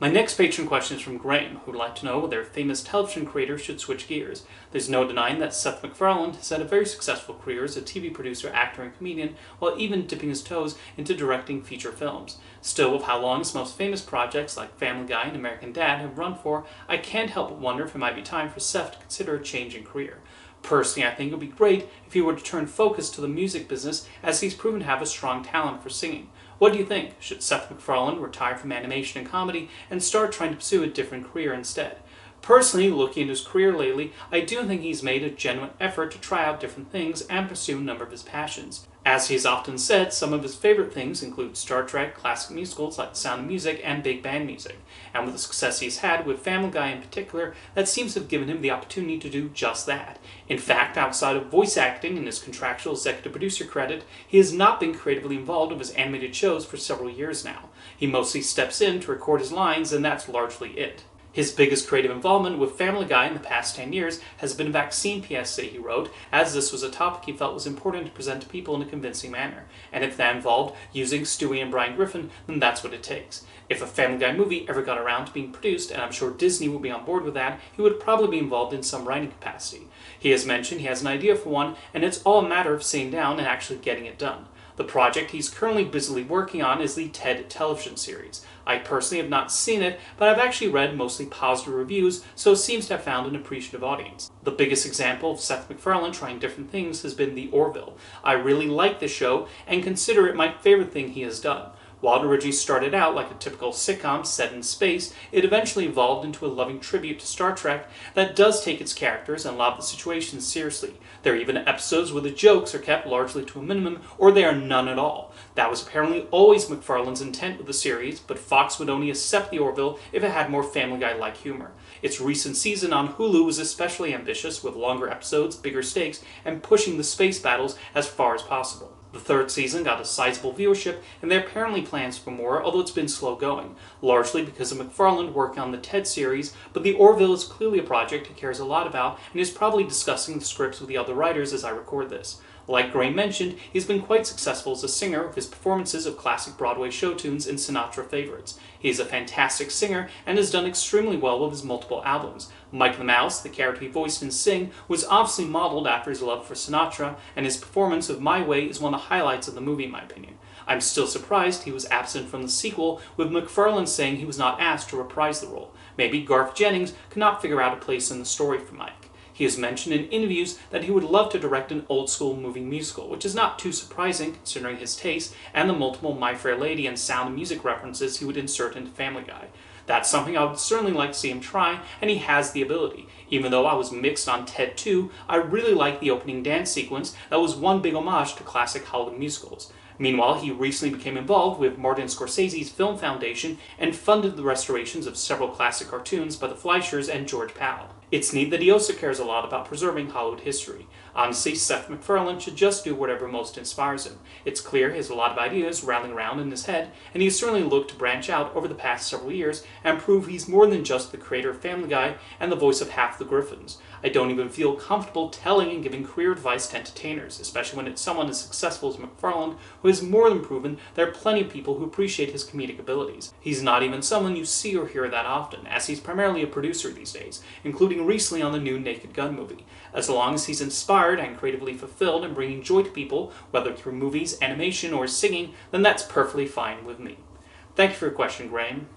My next patron question is from Graham, who would like to know whether famous television creators should switch gears. There's no denying that Seth MacFarlane has had a very successful career as a TV producer, actor, and comedian, while even dipping his toes into directing feature films. Still, with how long his most famous projects like Family Guy and American Dad have run for, I can't help but wonder if it might be time for Seth to consider a change in career. Personally, I think it would be great if he were to turn focus to the music business, as he's proven to have a strong talent for singing. What do you think? Should Seth MacFarlane retire from animation and comedy and start trying to pursue a different career instead? Personally, looking at his career lately, I do think he's made a genuine effort to try out different things and pursue a number of his passions. As he's often said, some of his favorite things include Star Trek, classic musicals like The Sound of Music, and big band music. And with the success he's had with Family Guy in particular, that seems to have given him the opportunity to do just that. In fact, outside of voice acting and his contractual executive producer credit, he has not been creatively involved with his animated shows for several years now. He mostly steps in to record his lines, and that's largely it. His biggest creative involvement with Family Guy in the past 10 years has been a vaccine PSA he wrote, as this was a topic he felt was important to present to people in a convincing manner. And if that involved using Stewie and Brian Griffin, then that's what it takes. If a Family Guy movie ever got around to being produced, and I'm sure Disney would be on board with that, he would probably be involved in some writing capacity. He has mentioned he has an idea for one, and it's all a matter of sitting down and actually getting it done. The project he's currently busily working on is the TED television series. I personally have not seen it, but I've actually read mostly positive reviews, so it seems to have found an appreciative audience. The biggest example of Seth MacFarlane trying different things has been The Orville. I really like the show and consider it my favorite thing he has done. While it originally started out like a typical sitcom set in space, it eventually evolved into a loving tribute to Star Trek that does take its characters and a lot of the situations seriously. There are even episodes where the jokes are kept largely to a minimum, or they are none at all. That was apparently always MacFarlane's intent with the series, but Fox would only accept The Orville if it had more Family Guy-like humor. Its recent season on Hulu was especially ambitious, with longer episodes, bigger stakes, and pushing the space battles as far as possible. The third season got a sizable viewership, and there are apparently plans for more, although it's been slow going, largely because of MacFarlane working on the TED series, but The Orville is clearly a project he cares a lot about and is probably discussing the scripts with the other writers as I record this. Like Gray mentioned, he's been quite successful as a singer with his performances of classic Broadway show tunes and Sinatra favorites. He is a fantastic singer and has done extremely well with his multiple albums. Mike the Mouse, the character he voiced in Sing, was obviously modeled after his love for Sinatra, and his performance of My Way is one of the highlights of the movie in my opinion. I'm still surprised he was absent from the sequel, with MacFarlane saying he was not asked to reprise the role. Maybe Garth Jennings could not figure out a place in the story for Mike. He has mentioned in interviews that he would love to direct an old-school movie musical, which is not too surprising considering his taste and the multiple My Fair Lady and Sound of Music references he would insert into Family Guy. That's something I would certainly like to see him try, and he has the ability. Even though I was mixed on TED 2, I really liked the opening dance sequence that was one big homage to classic Hollywood musicals. Meanwhile, he recently became involved with Martin Scorsese's Film Foundation and funded the restorations of several classic cartoons by the Fleischers and George Pal. It's neat that he also cares a lot about preserving Hollywood history. Honestly, Seth MacFarlane should just do whatever most inspires him. It's clear he has a lot of ideas rattling around in his head, and he's certainly looked to branch out over the past several years and prove he's more than just the creator of Family Guy and the voice of half the Griffins. I don't even feel comfortable telling and giving career advice to entertainers, especially when it's someone as successful as MacFarlane, who has more than proven there are plenty of people who appreciate his comedic abilities. He's not even someone you see or hear that often, as he's primarily a producer these days, including recently on the new Naked Gun movie. As long as he's inspired and creatively fulfilled and bringing joy to people, whether through movies, animation, or singing, then that's perfectly fine with me. Thank you for your question, Graham.